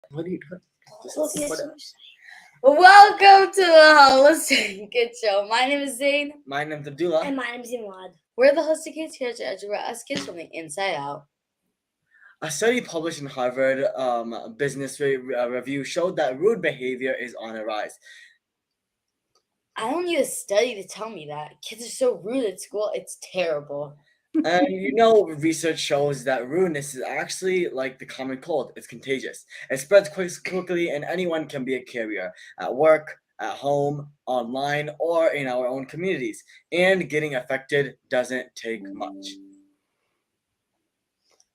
What are you doing? Welcome to the Holistic Kid Show. My name is Zayn. My name's Abdullah. And my name's Imad. We're the Holistic Kids here to educate us kids from the inside out. A study published in Harvard Business Review showed that rude behavior is on a rise. I don't need a study to tell me that. Kids are so rude at school. It's terrible. And research shows that rudeness is actually like the common cold. It's contagious. It spreads quickly, and anyone can be a carrier at work, at home, online, or in our own communities. And getting affected doesn't take much.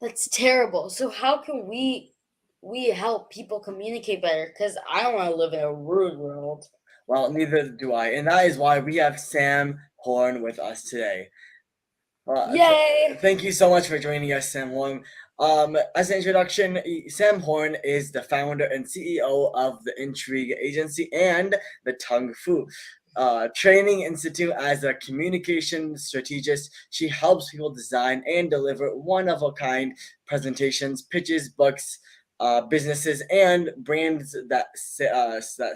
That's terrible. So how can we help people communicate better? Because I don't want to live in a rude world. Well, neither do I. And that is why we have Sam Horn with us today. Yay! Thank you so much for joining us, Sam Horn. As an introduction, Sam Horn is the founder and CEO of the Intrigue Agency and the Tung Fu Training Institute. As a communication strategist, she helps people design and deliver one-of-a-kind presentations, pitches, books, businesses, and brands that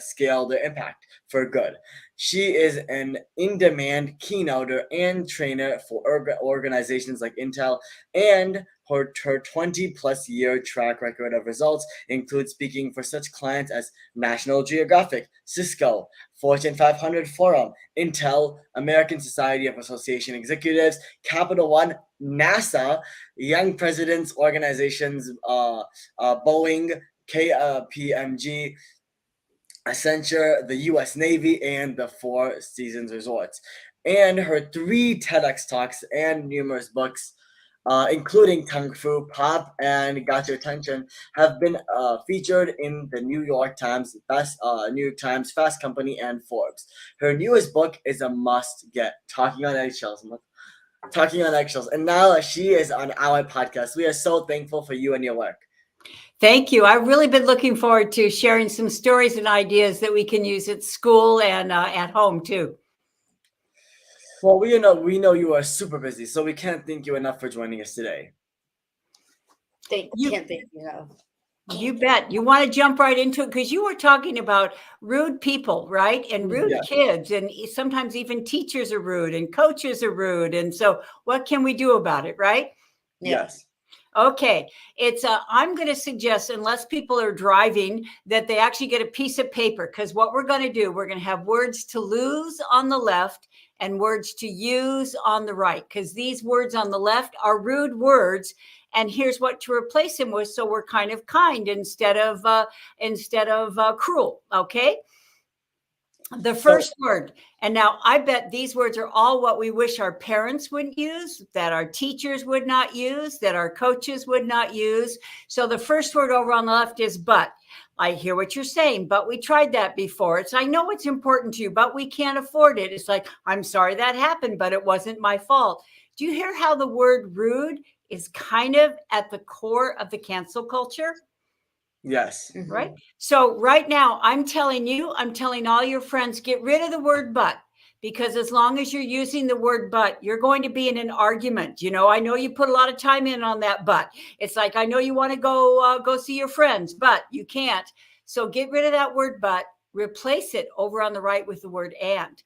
scale their impact for good. She is an in-demand keynoter and trainer for organizations like Intel, and her 20-plus year track record of results includes speaking for such clients as National Geographic, Cisco, Fortune 500 Forum, Intel, American Society of Association Executives, Capital One, NASA, Young Presidents Organizations, Boeing, KPMG, Accenture, the U.S. Navy, and the Four Seasons Resorts. And her 3 TEDx talks and numerous books, including Kung Fu Pop and Got Your Attention, have been featured in the New York Times, Fast Company, and Forbes. Her newest book is a must-get, Talking on Eggshells. And now she is on our podcast. We are so thankful for you and your work. Thank you. I've really been looking forward to sharing some stories and ideas that we can use at school and at home too. Well, we know you are super busy, so we can't thank you enough for joining us today. Can't thank you enough. You bet. You want to jump right into it because you were talking about rude people, right? And rude kids, and sometimes even teachers are rude and coaches are rude. And so what can we do about it, right? Yes. Okay, I'm going to suggest, unless people are driving, that they actually get a piece of paper, because what we're going to do, we're going to have words to lose on the left and words to use on the right, because these words on the left are rude words, and here's what to replace them with, so we're kind instead of cruel. Okay. The first word, and now I bet these words are all what we wish our parents would use, that our teachers would not use, that our coaches would not use. So the first word over on the left is but. I hear what you're saying, but we tried that before. I know it's important to you, but we can't afford it. It's like, I'm sorry that happened, but it wasn't my fault. Do you hear how the word rude is kind of at the core of the cancel culture? Yes. Right. So right now, I'm telling all your friends, get rid of the word but, because as long as you're using the word but, you're going to be in an argument. I know you put a lot of time in on that but. It's like, I know you want to go see your friends, but you can't. So get rid of that word but, replace it over on the right with the word and.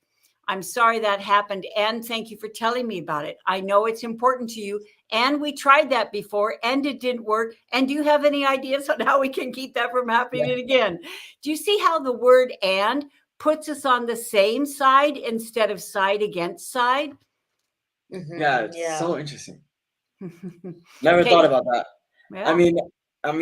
I'm sorry that happened, and thank you for telling me about it. I know it's important to you, and we tried that before, and it didn't work. And do you have any ideas on how we can keep that from happening again? Do you see how the word and puts us on the same side instead of side against side? Yeah, it's so interesting. Never thought about that. Yeah. I mean,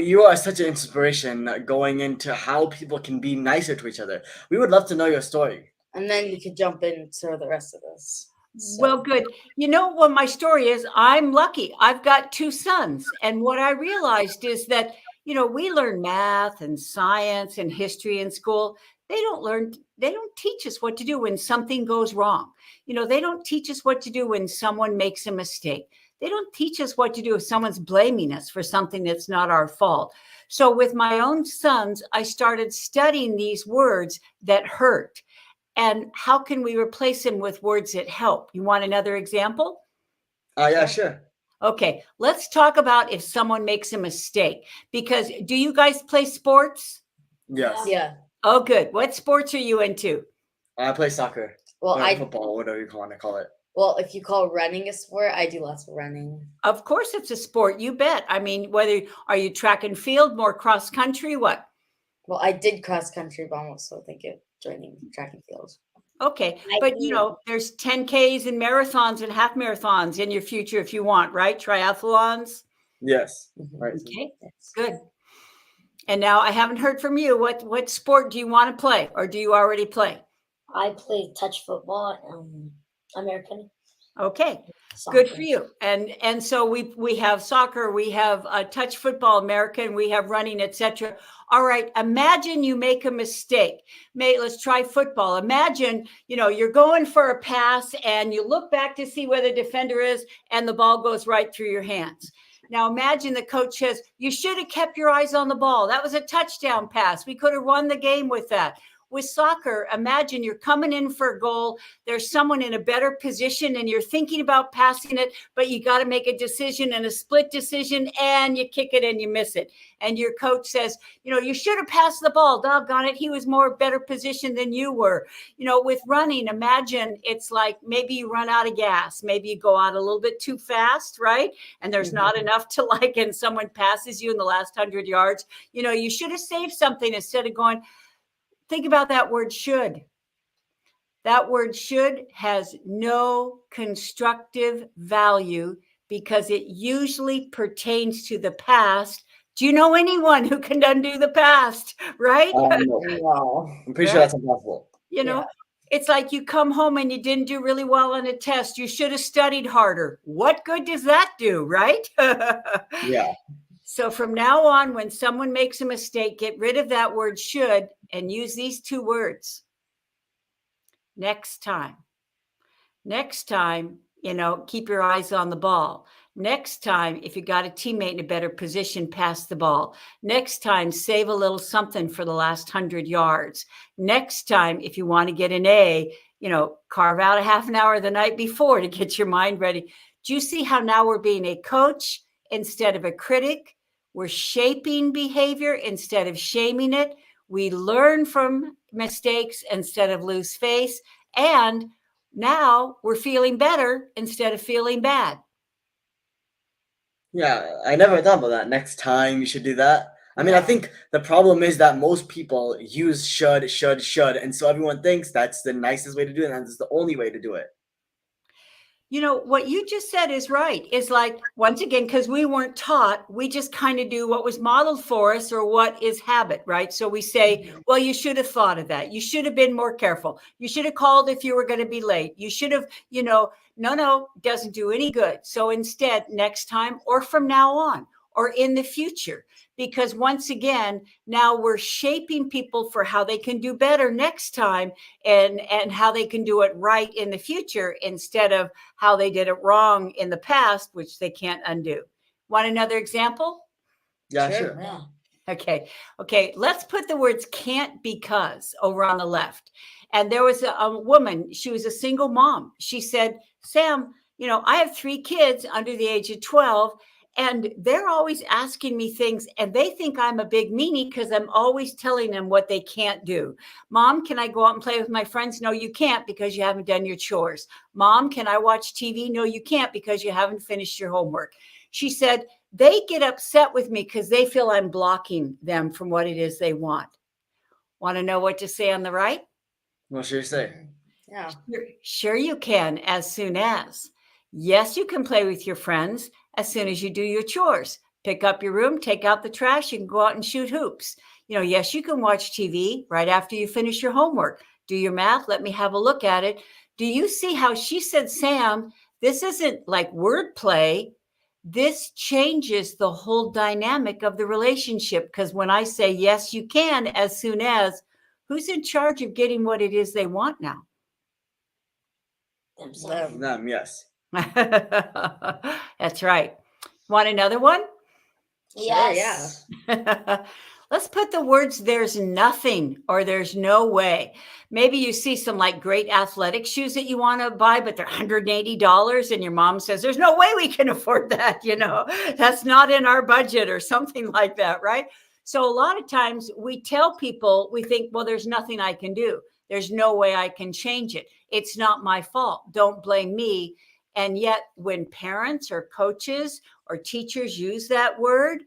you are such an inspiration going into how people can be nicer to each other. We would love to know your story. And then you could jump into the rest of this. So. Well, good. What my story is, I'm lucky. I've got 2 sons. And what I realized is that, we learn math and science and history in school. They don't teach us what to do when something goes wrong. They don't teach us what to do when someone makes a mistake. They don't teach us what to do if someone's blaming us for something that's not our fault. So with my own sons, I started studying these words that hurt. And how can we replace them with words that help? You want another example? Yeah, sure. Okay, let's talk about if someone makes a mistake. Because do you guys play sports? Yes. Yeah. Oh, good. What sports are you into? I play soccer. Well, Or I football, whatever you want to call it. well, if you call running a sport, I do lots of running. Of course, it's a sport. You bet. I mean, whether are you track and field, more cross country, what? Well, I did cross country, but I'm also thinking of joining track and field. Okay, I but do. there's 10Ks and marathons and half marathons in your future if you want, right? Triathlons. Yes. Mhm. Right. Okay, Yes. good. And now I haven't heard from you. What sport do you want to play, or do you already play? I play touch football, American Okay, soccer. good for you. And so we have soccer, we have touch football, American, we have running, etc. All right, imagine you make a mistake. Let's try football. Imagine you're going for a pass and you look back to see where the defender is, and the ball goes right through your hands. Now imagine the coach says, you should have kept your eyes on the ball. That was a touchdown pass. We could have won the game with that. With soccer, imagine you're coming in for a goal. There's someone in a better position and you're thinking about passing it, but you got to make a decision and a split decision, and you kick it and you miss it. And your coach says, you should have passed the ball. Doggone it. He was more better position than you were. With running, imagine it's like maybe you run out of gas. Maybe you go out a little bit too fast, right? And there's not enough to and someone passes you in the last 100 yards. You should have saved something instead of going. Think about that word should. That word should has no constructive value because it usually pertains to the past. Do you know anyone who can undo the past, right? No. No. I'm pretty sure that's impossible. It's like you come home and you didn't do really well on a test. You should have studied harder. What good does that do, right? Yeah. So from now on, when someone makes a mistake, get rid of that word should and use these two words. Next time. Next time, keep your eyes on the ball. Next time, if you got a teammate in a better position, pass the ball. Next time, save a little something for the last 100 yards. Next time, if you want to get an A, carve out a half an hour the night before to get your mind ready. Do you see how now we're being a coach instead of a critic? We're shaping behavior instead of shaming it. We learn from mistakes instead of lose face. And now we're feeling better instead of feeling bad. Yeah, I never thought about that. Next time you should do that. I mean, I think the problem is that most people use should, and so everyone thinks that's the nicest way to do it, and that's the only way to do it. What you just said is right. Is like, once again, because we weren't taught, we just kind of do what was modeled for us or what is habit, right? So we say, well, you should have thought of that. You should have been more careful. You should have called if you were going to be late. You should have, no, doesn't do any good. So instead, next time or from now on or in the future, because once again, now we're shaping people for how they can do better next time and how they can do it right in the future instead of how they did it wrong in the past, which they can't undo. Want another example? Yeah, sure. Yeah. Okay. Let's put the words can't because over on the left. And there was a woman, she was a single mom. She said, Sam, I have 3 kids under the age of 12. And they're always asking me things, and they think I'm a big meanie because I'm always telling them what they can't do. Mom, can I go out and play with my friends? No, you can't because you haven't done your chores. Mom, can I watch TV? No, you can't because you haven't finished your homework. She said, they get upset with me because they feel I'm blocking them from what it is they want. Want to know what to say on the right? What should you say? Yeah. Sure you can, as soon as. Yes, you can play with your friends as soon as you do your chores. Pick up your room, take out the trash, you can go out and shoot hoops. Yes, you can watch TV right after you finish your homework. Do your math, let me have a look at it. Do you see how she said, Sam, this isn't like wordplay. This changes the whole dynamic of the relationship, because when I say, yes, you can, as soon as, who's in charge of getting what it is they want now? Themselves. Them, yes. That's right. Want another one? Yes. Yeah. Let's put the words there's nothing or there's no way. Maybe you see some like great athletic shoes that you want to buy, but they're $180 and your mom says, there's no way we can afford that. That's not in our budget or something like that, right? So a lot of times we tell people, we think, well, there's nothing I can do. There's no way I can change it. It's not my fault. Don't blame me. And yet when parents or coaches or teachers use that word,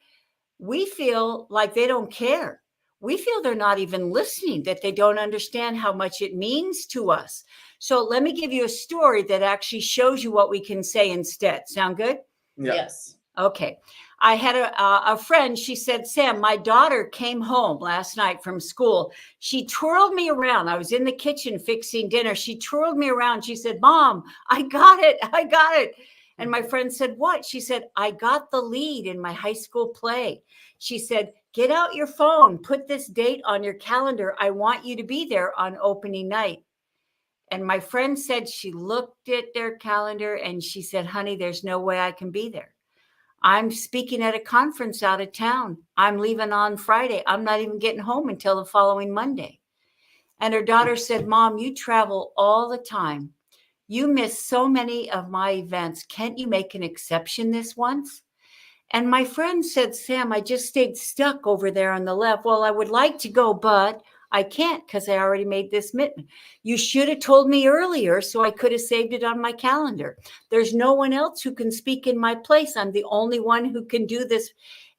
we feel like they don't care. We feel they're not even listening, that they don't understand how much it means to us. So let me give you a story that actually shows you what we can say instead. Sound good? Yeah. Yes. Okay. I had a friend. She said, Sam, my daughter came home last night from school. She twirled me around. I was in the kitchen fixing dinner. She twirled me around. She said, Mom, I got it. I got it. And my friend said, what? She said, I got the lead in my high school play. She said, get out your phone, put this date on your calendar. I want you to be there on opening night. And my friend said she looked at their calendar and she said, honey, there's no way I can be there. I'm speaking at a conference out of town. I'm leaving on Friday. I'm not even getting home until the following Monday. And her daughter said, Mom, you travel all the time. You miss so many of my events. Can't you make an exception this once? And my friend said, Sam, I just stayed stuck over there on the left. Well, I would like to go, but I can't because I already made this commitment. You should have told me earlier so I could have saved it on my calendar. There's no one else who can speak in my place. I'm the only one who can do this.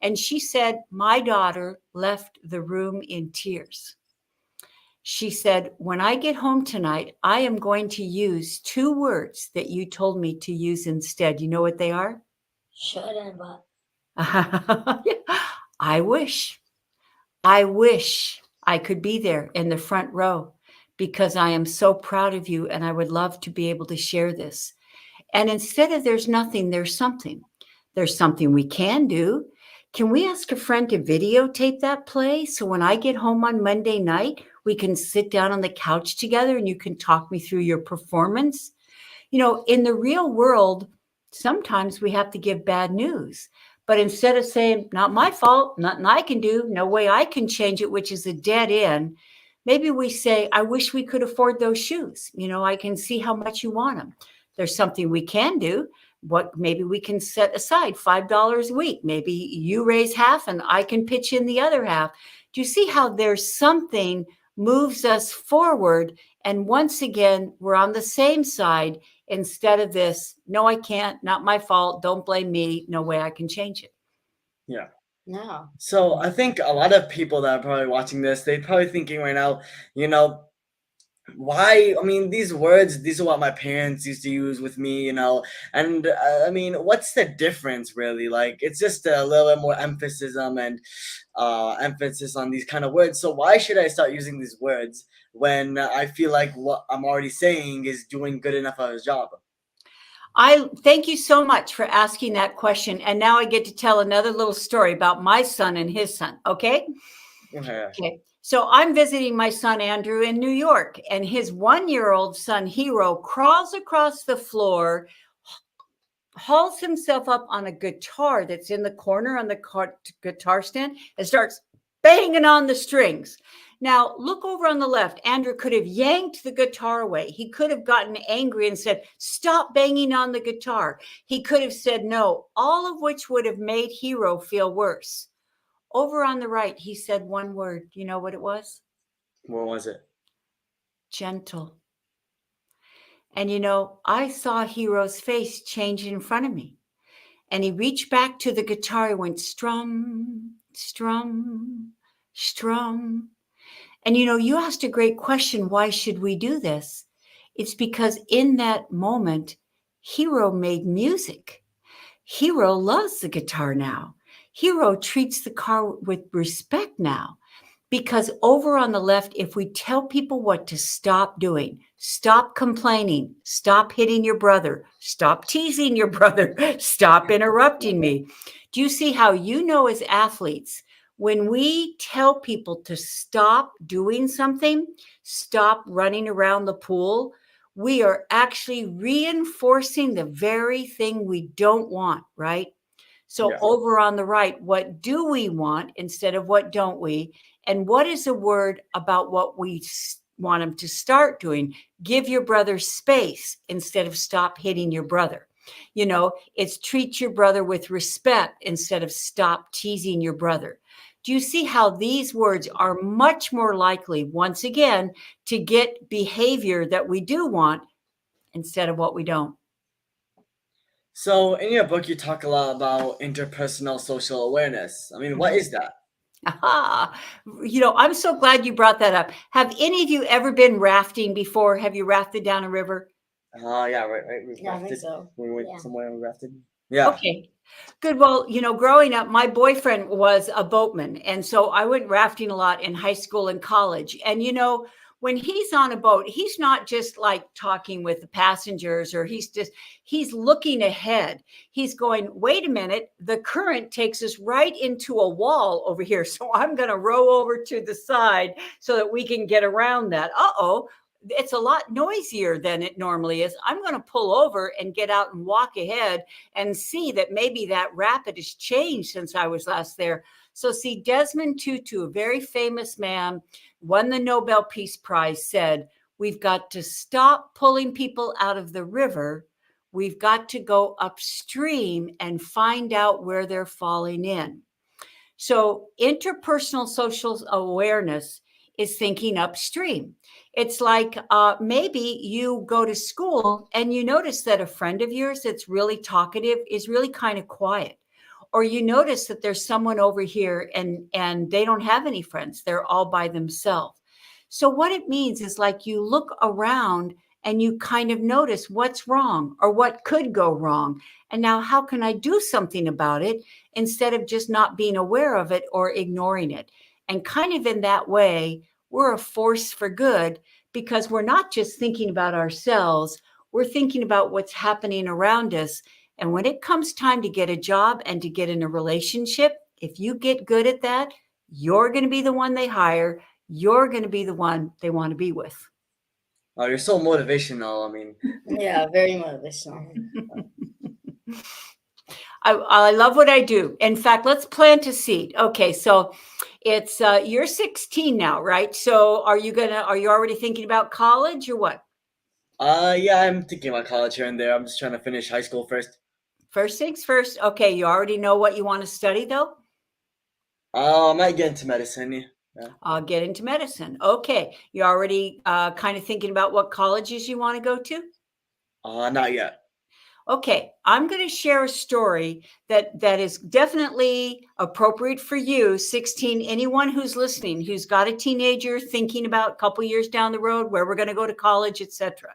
And she said, my daughter left the room in tears. She said, when I get home tonight, I am going to use 2 words that you told me to use instead. You know what they are? Should and but. I wish I could be there in the front row because I am so proud of you and I would love to be able to share this. And instead of there's nothing, there's something. There's something we can do. Can we ask a friend to videotape that play? So when I get home on Monday night, we can sit down on the couch together and you can talk me through your performance. In the real world, sometimes we have to give bad news. But instead of saying, not my fault, nothing I can do, no way I can change it, which is a dead end, maybe we say, I wish we could afford those shoes. I can see how much you want them. There's something we can do. Maybe we can set aside $5 a week. Maybe you raise half and I can pitch in the other half. Do you see how there's something moves us forward? And once again, we're on the same side instead of this, no, I can't, not my fault, don't blame me, no way I can change it. Yeah. No. So I think a lot of people that are probably watching this, they're probably thinking right now, why? I mean, these words, these are what my parents used to use with me, and I mean, what's the difference really? Like, it's just a little bit more emphasis and emphasis on these kind of words. So why should I start using these words when I feel like what I'm already saying is doing good enough of a job? I thank you so much for asking that question. And now I get to tell another little story about my son and his son. Okay. Okay. So I'm visiting my son, Andrew, in New York, and his 1-year-old son, Hero, crawls across the floor, hauls himself up on a guitar that's in the corner on the guitar stand and starts banging on the strings. Now, look over on the left. Andrew could have yanked the guitar away. He could have gotten angry and said, stop banging on the guitar. He could have said no, all of which would have made Hero feel worse. Over on the right, he said one word. You know what it was? What was it? Gentle. And I saw Hero's face change in front of me. And he reached back to the guitar and went strum, strum, strum. And you asked a great question. Why should we do this? It's because in that moment, Hero made music. Hero loves the guitar now. Hero treats the car with respect now. Because over on the left, if we tell people what to stop doing, stop complaining, stop hitting your brother, stop teasing your brother, stop interrupting me. Do you see how as athletes, when we tell people to stop doing something, stop running around the pool, we are actually reinforcing the very thing we don't want, right? So Yeah. over on the right, what do we want instead of what don't we? And what is a word about what we want them to start doing? Give your brother space instead of stop hitting your brother. You know, it's treat your brother with respect instead of stop teasing your brother. Do you see how these words are much more likely, once again, to get behavior that we do want instead of what we don't? So in your book, you talk a lot about interpersonal social awareness. I mean, what is that? Aha. You know, I'm so glad you brought that up. Have any of you ever been rafting before? Have you rafted down a river? Yeah, right. We Yeah, I think rafted. so. We went Yeah. somewhere and we rafted. Yeah. Okay, good. Well, you know, growing up, my boyfriend was a boatman. And so I went rafting a lot in high school and college. And, you know, when he's on a boat, he's not just like talking with the passengers or he's looking ahead. He's going, wait a minute, the current takes us right into a wall over here. So I'm going to row over to the side so that we can get around that. Uh-oh. It's a lot noisier than it normally is. I'm going to pull over and get out and walk ahead and see that maybe that rapid has changed since I was last there. So see, Desmond Tutu, a very famous man, won the Nobel Peace Prize, said, we've got to stop pulling people out of the river. We've got to go upstream and find out where they're falling in. So interpersonal social awareness is thinking upstream. It's like maybe you go to school and you notice that a friend of yours that's really talkative is really kind of quiet. Or you notice that there's someone over here and they don't have any friends. They're all by themselves. So what it means is like you look around and you kind of notice what's wrong or what could go wrong. And now how can I do something about it instead of just not being aware of it or ignoring it? And kind of in that way, we're a force for good because we're not just thinking about ourselves, we're thinking about what's happening around us. And when it comes time to get a job and to get in a relationship, if you get good at that, you're going to be the one they hire. You're going to be the one they want to be with. Oh, you're so motivational. I mean, Yeah, very motivational. I love what I do. In fact, let's plant a seed. Okay, so it's you're 16 now, right? So are you already thinking about college or what? yeah, I'm thinking about college here and there. I'm just trying to finish high school first. First things first. Okay, you already know what you want to study though? I might get into medicine. Yeah. I'll get into medicine. Okay, you already kind of thinking about what colleges you want to go to? Not yet. Okay, I'm going to share a story that is definitely appropriate for you, 16. Anyone who's listening, who's got a teenager thinking about a couple years down the road where we're going to go to college, etc.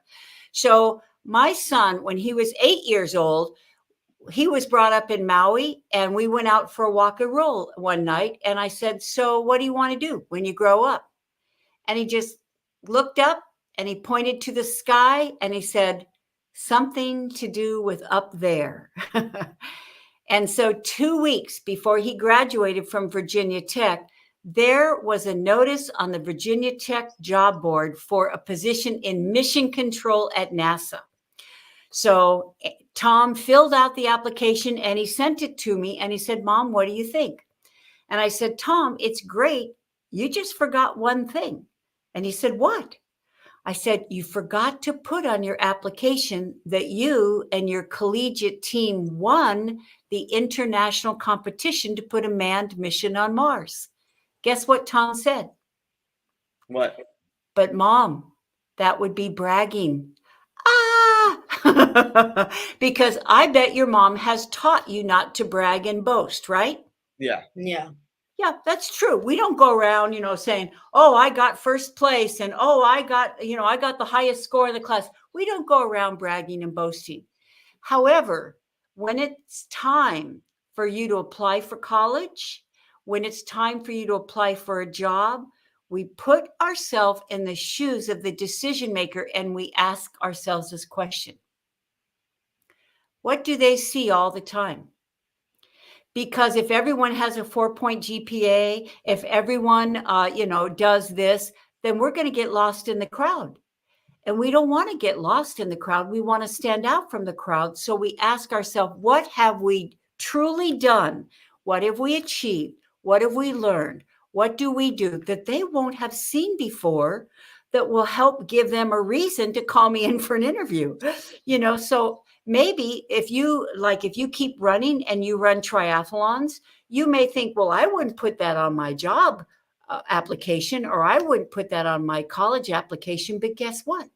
So my son, when he was 8 years old, he was brought up in Maui, and we went out for a walk and roll one night. And I said, "So, what do you want to do when you grow up?" And he just looked up and he pointed to the sky and he said, something to do with up there. And so 2 weeks before he graduated from Virginia Tech, there was a notice on the Virginia Tech job board for a position in mission control at NASA. So Tom filled out the application and he sent it to me and he said, "Mom, what do you think?" And I said, "Tom, it's great. You just forgot one thing." And he said, "What?" I said, "You forgot to put on your application that you and your collegiate team won the international competition to put a manned mission on Mars." Guess what Tom said? What? "But Mom, that would be bragging." Ah, because I bet your mom has taught you not to brag and boast, right? Yeah. Yeah. Yeah, that's true. We don't go around, saying, "Oh, I got first place," and "Oh, I got the highest score in the class." We don't go around bragging and boasting. However, when it's time for you to apply for college, when it's time for you to apply for a job, we put ourselves in the shoes of the decision maker and we ask ourselves this question: what do they see all the time? Because if everyone has a 4-point GPA, if everyone, does this, then we're going to get lost in the crowd. And we don't want to get lost in the crowd. We want to stand out from the crowd. So we ask ourselves, what have we truly done? What have we achieved? What have we learned? What do we do that they won't have seen before that will help give them a reason to call me in for an interview? So maybe if you keep running and you run triathlons, you may think, well, I wouldn't put that on my job application, or I wouldn't put that on my college application. But guess what?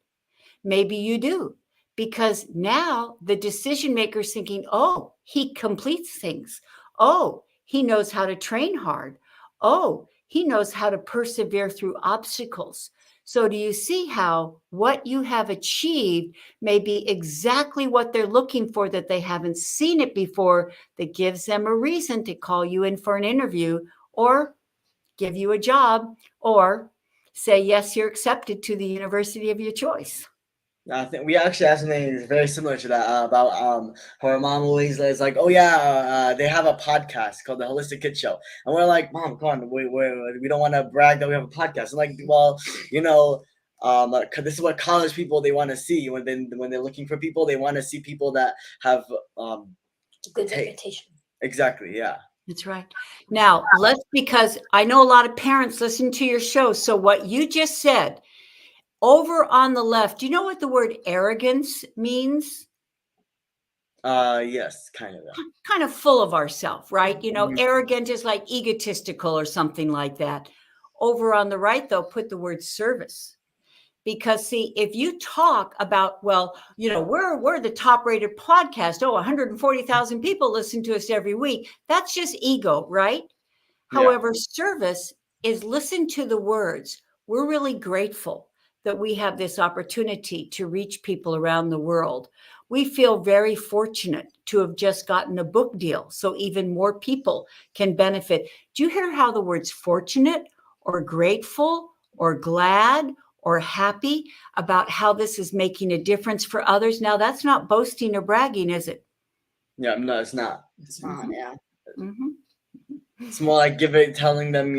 Maybe you do, because now the decision maker is thinking, oh, he completes things. Oh, he knows how to train hard. Oh, he knows how to persevere through obstacles. So do you see how what you have achieved may be exactly what they're looking for, that they haven't seen it before, that gives them a reason to call you in for an interview or give you a job or say, yes, you're accepted to the university of your choice. I think we actually have something very similar to that about how our mom always is like, oh yeah, they have a podcast called the Holistic Kid Show, and we're like, Mom, come on, we don't want to brag that we have a podcast. I'm like, well, this is what college people, they want to see when they're looking for people. They want to see people that have Good reputation. Exactly, yeah. That's right. Now, because I know a lot of parents listen to your show. So what you just said, over on the left, do you know what the word arrogance means? Yes, kind of. Kind of full of ourselves, right? Mhm. Arrogant is like egotistical or something like that. Over on the right, though, put the word service. Because see, if you talk about, well, we're the top rated podcast. Oh, 140,000 people listen to us every week. That's just ego, right? Yeah. However, service is listen to the words. We're really grateful that we have this opportunity to reach people around the world. We feel very fortunate to have just gotten a book deal, so even more people can benefit. Do you hear how the words fortunate or grateful or glad or happy about how this is making a difference for others? Now, that's not boasting or bragging, is it? Yeah, no, it's not. It's not, yeah. Mm-hmm. It's more like telling them,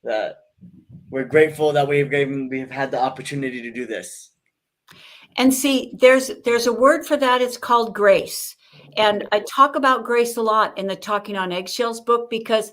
that we're grateful that we've had the opportunity to do this. And see, there's a word for that. It's called grace. And I talk about grace a lot in the Talking on Eggshells book because,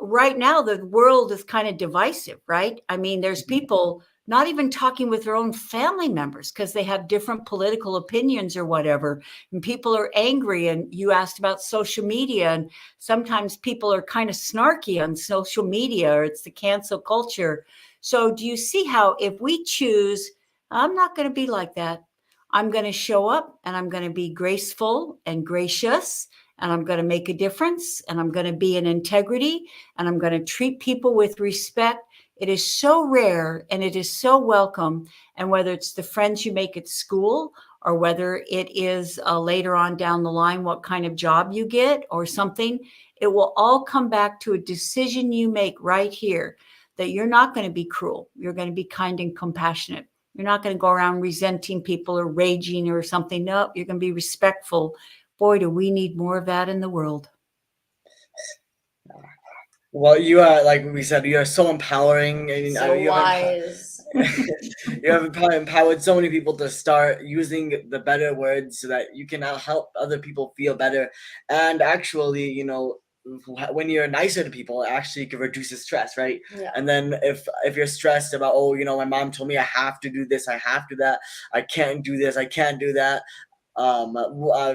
right now the world is kind of divisive, right? I mean, there's people not even talking with their own family members because they have different political opinions or whatever. And people are angry. And you asked about social media. And sometimes people are kind of snarky on social media, or it's the cancel culture. So do you see how if we choose, I'm not going to be like that. I'm going to show up and I'm going to be graceful and gracious, and I'm going to make a difference, and I'm going to be in integrity, and I'm going to treat people with respect. It is so rare and it is so welcome. And whether it's the friends you make at school, or whether it is later on down the line, what kind of job you get or something, it will all come back to a decision you make right here, that you're not going to be cruel. You're going to be kind and compassionate. You're not going to go around resenting people or raging or something. No, you're going to be respectful. Boy, do we need more of that in the world. Well, you are, like we said, you are so empowering. And So you wise. you have empowered so many people to start using the better words so that you can help other people feel better. And actually, when you're nicer to people, it actually can reduce the stress, right? Yeah. And then if you're stressed about, my mom told me I have to do this, I have to do that, I can't do this, I can't do that.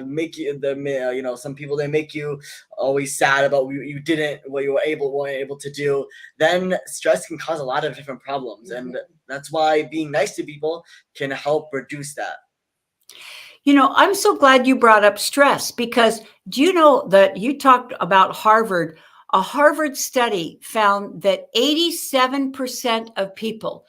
Make you some people, they make you always sad about you didn't what you weren't able to do. Then stress can cause a lot of different problems, and that's why being nice to people can help reduce that. I'm so glad you brought up stress, because do you know that you talked about Harvard? A Harvard study found that 87% of people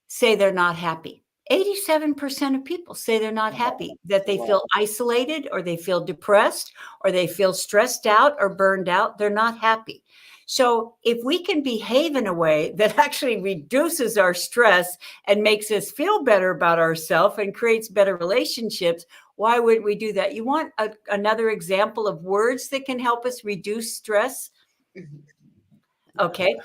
say they're not happy. 87% of people say they're not happy, that they feel isolated, or they feel depressed, or they feel stressed out or burned out. They're not happy. So if we can behave in a way that actually reduces our stress and makes us feel better about ourselves and creates better relationships, why wouldn't we do that? You want another example of words that can help us reduce stress? Okay.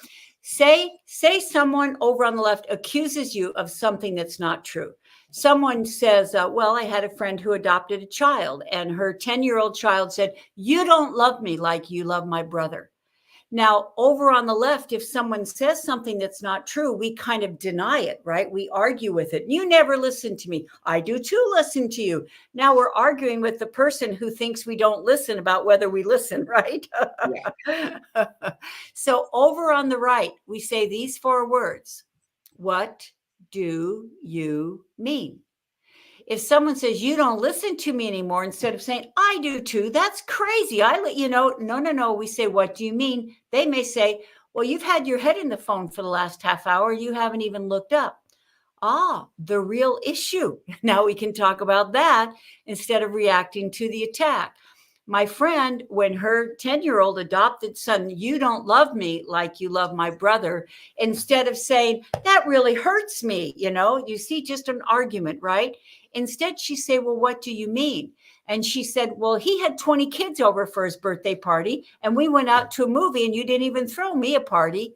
Say someone over on the left accuses you of something that's not true. someone says, well, I had a friend who adopted a child, and her 10-year-old child said, you don't love me like you love my brother. Now, over on the left, if someone says something that's not true, we kind of deny it, right? We argue with it. You never listen to me. I do too listen to you. Now we're arguing with the person who thinks we don't listen about whether we listen, right? Yeah. So over on the right, we say these 4 words. What do you mean? If someone says, you don't listen to me anymore, instead of saying, I do too, that's crazy. I let you know. No. We say, what do you mean? They may say, well, you've had your head in the phone for the last half hour. You haven't even looked up. The real issue. Now we can talk about that instead of reacting to the attack. My friend, when her 10-year-old adopted son, you don't love me like you love my brother, instead of saying, that really hurts me, you see, just an argument, right? Instead, she said, well, what do you mean? And she said, well, he had 20 kids over for his birthday party, and we went out to a movie, and you didn't even throw me a party.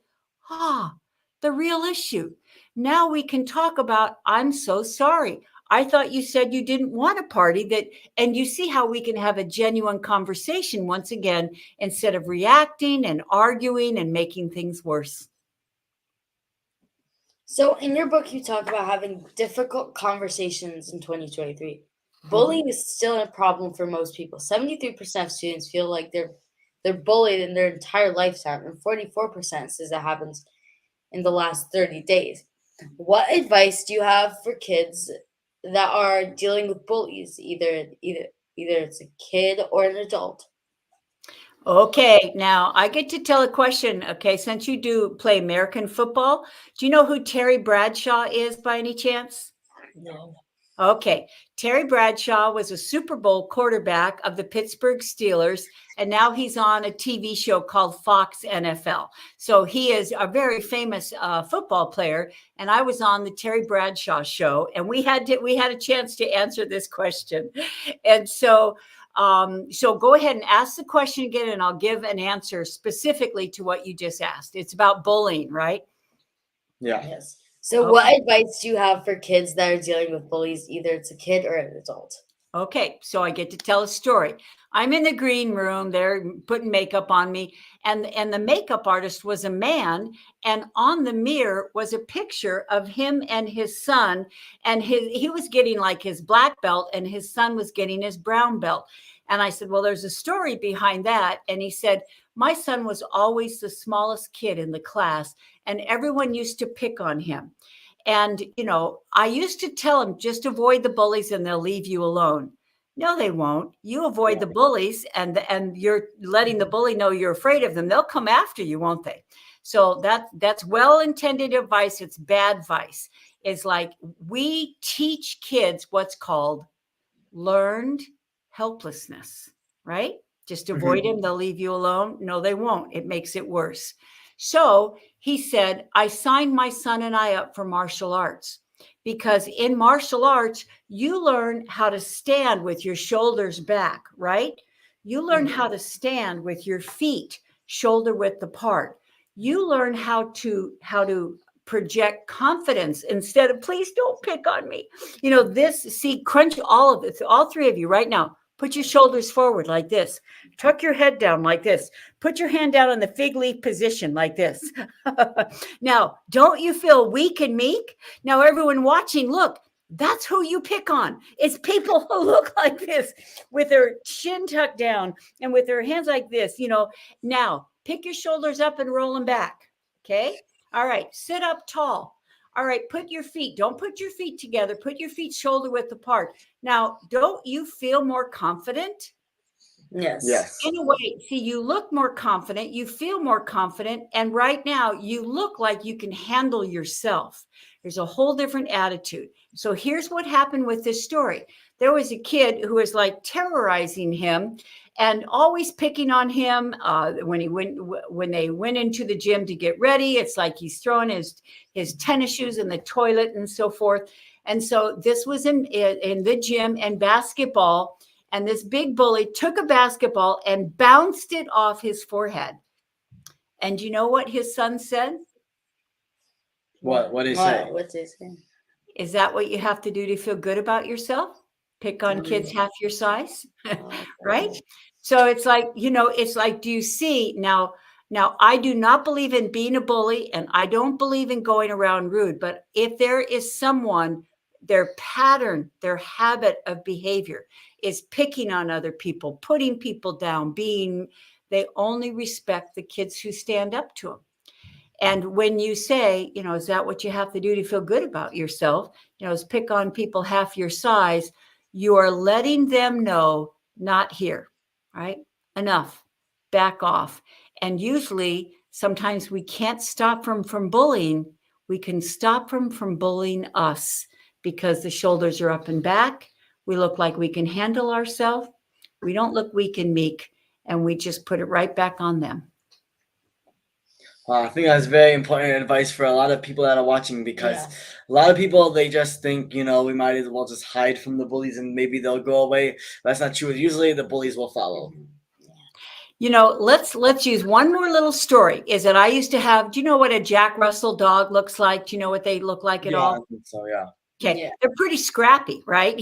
The real issue. Now we can talk about, I'm so sorry. I thought you said you didn't want a party and you see how we can have a genuine conversation once again, instead of reacting and arguing and making things worse. So in your book, you talk about having difficult conversations in 2023. Bullying is still a problem for most people. 73% of students feel like they're bullied in their entire lifetime, and 44% says that happens in the last 30 days. What advice do you have for kids that are dealing with bullies, either it's a kid or an adult? Okay, now I get to tell a question. Okay, since you do play American football, do you know who Terry Bradshaw is by any chance? No. Okay, Terry Bradshaw was a Super Bowl quarterback of the Pittsburgh Steelers, and now he's on a TV show called Fox NFL. So he is a very famous football player, and I was on the Terry Bradshaw show, and we had a chance to answer this question. And so go ahead and ask the question again, and I'll give an answer specifically to what you just asked. It's about bullying, right? Yeah. Yes. So what advice do you have for kids that are dealing with bullies, either it's a kid or an adult? Okay, so I get to tell a story. I'm in the green room. They're putting makeup on me, and the makeup artist was a man, and on the mirror was a picture of him and his son, and he was getting like his black belt, and his son was getting his brown belt. And I said, well, there's a story behind that. And he said, my son was always the smallest kid in the class, and everyone used to pick on him. And, I used to tell him, just avoid the bullies and they'll leave you alone. No, they won't. You avoid the bullies and you're letting the bully know you're afraid of them. They'll come after you, won't they? So that's well-intended advice. It's bad advice. It's like we teach kids what's called learned helplessness, right? Just avoid them. They'll leave you alone. No, they won't. It makes it worse. So he said, I signed my son and I up for martial arts, because in martial arts, you learn how to stand with your shoulders back, right? You learn how to stand with your feet shoulder width apart. You learn how to project confidence instead of, please don't pick on me. Crunch all of this, all 3 of you right now. Put your shoulders forward like this. Tuck your head down like this. Put your hand down in the fig leaf position like this. Now, don't you feel weak and meek? Now, everyone watching, look, that's who you pick on. It's people who look like this with their chin tucked down and with their hands like this. Now, pick your shoulders up and roll them back. Okay? All right. Sit up tall. All right, don't put your feet together. Put your feet shoulder width apart. Now, don't you feel more confident? Yes. In a way, see, you look more confident, you feel more confident, and right now you look like you can handle yourself. There's a whole different attitude. So here's what happened with this story. There was a kid who was like terrorizing him and always picking on him. When they went into the gym to get ready, it's like he's throwing his tennis shoes in the toilet and so forth. And so this was in the gym and basketball. And this big bully took a basketball and bounced it off his forehead. And you know what his son said? What did he say? What's his name? Is that what you have to do to feel good about yourself? Pick on kids half your size, right? So it's like, it's like, do you see now? Now, I do not believe in being a bully, and I don't believe in going around rude. But if there is someone, their pattern, their habit of behavior is picking on other people, putting people down, they only respect the kids who stand up to them. And when you say, is that what you have to do to feel good about yourself? Is pick on people half your size. You are letting them know, not here, right? Enough, back off. And usually, sometimes we can't stop them from bullying. We can stop them from bullying us because the shoulders are up and back. We look like we can handle ourselves. We don't look weak and meek, and we just put it right back on them. I think that's very important advice for a lot of people that are watching, because a lot of people, they just think, we might as well just hide from the bullies and maybe they'll go away. That's not true. Usually the bullies will follow. Let's use one more little story. Is that I used to have, do you know what a Jack Russell dog looks like? Do you know what they look like at all? I think so, yeah. Okay, they're pretty scrappy, right?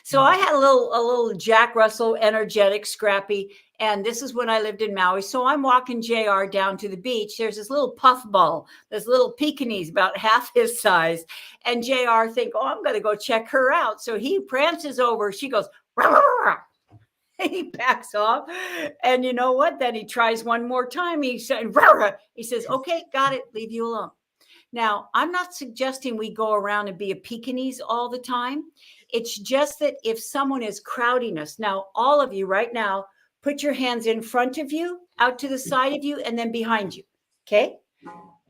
So I had a little Jack Russell, energetic, scrappy, and this is when I lived in Maui. So I'm walking JR down to the beach. There's this little puffball, this little Pekingese about half his size, and JR think, I'm going to go check her out. So he prances over. She goes, rah, rah, rah. He backs off, and you know what? Then he tries one more time. He says, "Okay, got it. Leave you alone." Now, I'm not suggesting we go around and be a Pekingese all the time. It's just that if someone is crowding us, now, all of you right now, put your hands in front of you, out to the side of you, and then behind you. Okay?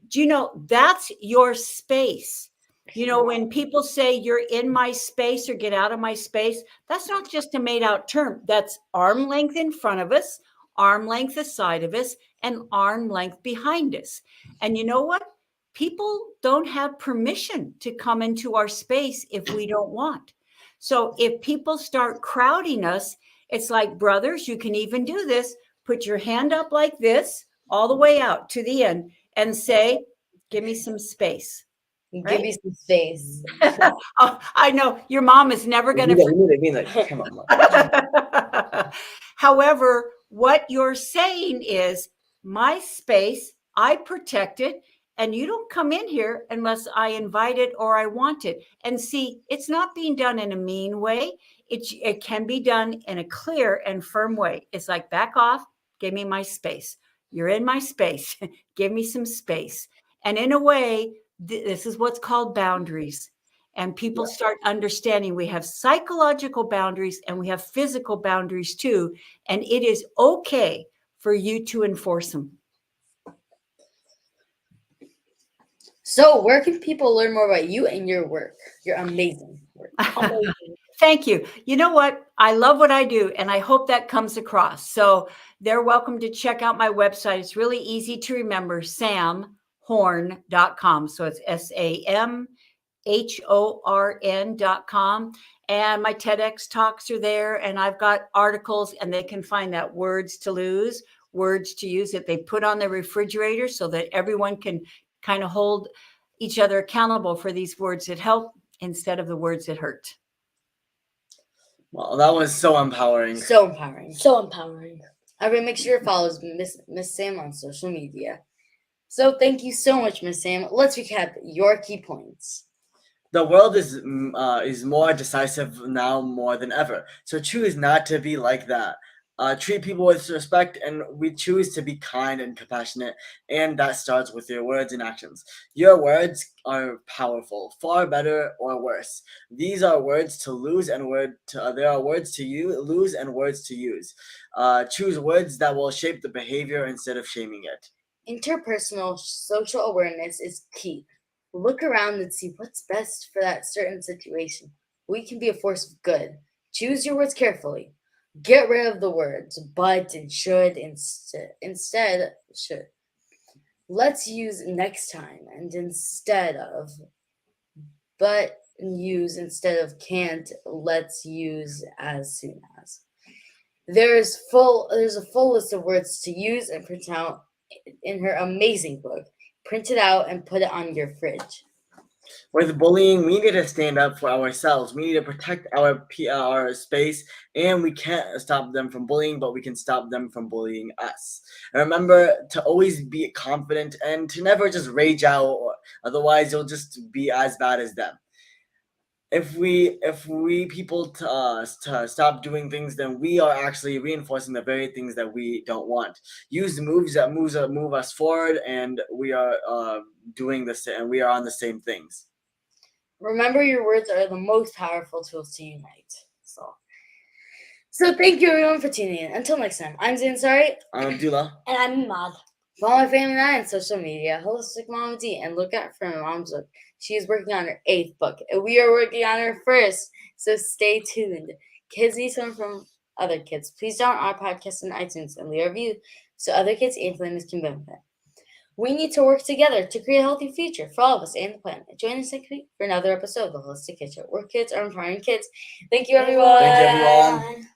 Do you know that's your space? When people say you're in my space or get out of my space, that's not just a made out term. That's arm length in front of us, arm length aside of us, and arm length behind us. And you know what? People don't have permission to come into our space if we don't want. So if people start crowding us, it's like, brothers, you can even do this. Put your hand up like this, all the way out to the end, and say, give me some space. Give Right? me some space. I know your mom is never going to. Come on. However, what you're saying is my space, I protect it, and you don't come in here unless I invite it or I want it. And see, it's not being done in a mean way. It can be done in a clear and firm way. It's like, back off, give me my space. You're in my space. Give me some space. And in a way, this is what's called boundaries. And people start understanding we have psychological boundaries and we have physical boundaries too. And it is okay for you to enforce them. So where can people learn more about you and your work? Your amazing work. Thank you. You know what? I love what I do, and I hope that comes across. So they're welcome to check out my website. It's really easy to remember, samhorn.com. So it's SAMHORN.com. And my TEDx talks are there, and I've got articles, and they can find that words to lose, words to use that they put on the refrigerator so that everyone can kind of hold each other accountable for these words that help instead of the words that hurt. Well, that was so empowering. So empowering. So empowering. Everyone, make sure to follow Miss Sam on social media. So thank you so much, Miss Sam. Let's recap your key points. The world is more decisive now more than ever. So choose not to be like that. Treat people with respect, and we choose to be kind and compassionate, and that starts with your words and actions. Your words are powerful, far better or worse. These are words to lose and there are words to lose and words to use. Choose words that will shape the behavior instead of shaming it. Interpersonal social awareness is key. Look around and see what's best for that certain situation. We can be a force of good. Choose your words carefully. Get rid of the words but and should instead should. Let's use next time and instead of but use instead of can't. Let's use as soon as. There's a full list of words to use and print out in her amazing book. Print it out and put it on your fridge. With bullying, we need to stand up for ourselves. We need to protect our space, and we can't stop them from bullying, but we can stop them from bullying us. And remember to always be confident and to never just rage out, otherwise you'll just be as bad as them. If we people to stop doing things, then we are actually reinforcing the very things that we don't want. Use the moves that move us forward, and we are doing the same. And we are on the same things. Remember, your words are the most powerful tools to unite. So thank you everyone for tuning in. Until next time, I'm Zansari. I'm Abdullah. And I'm Mad. Follow my family and I on social media, Holistic Mama D, and look out for my mom's book. She is working on her 8th book, and we are working on her 1st. So stay tuned. Kids need something from other kids. Please download our podcast on iTunes and leave a review so other kids and families can benefit. We need to work together to create a healthy future for all of us and the planet. Join us next week for another episode of the Holistic Kitchen, where kids are empowering kids. Thank you, everyone. Thank you, everyone.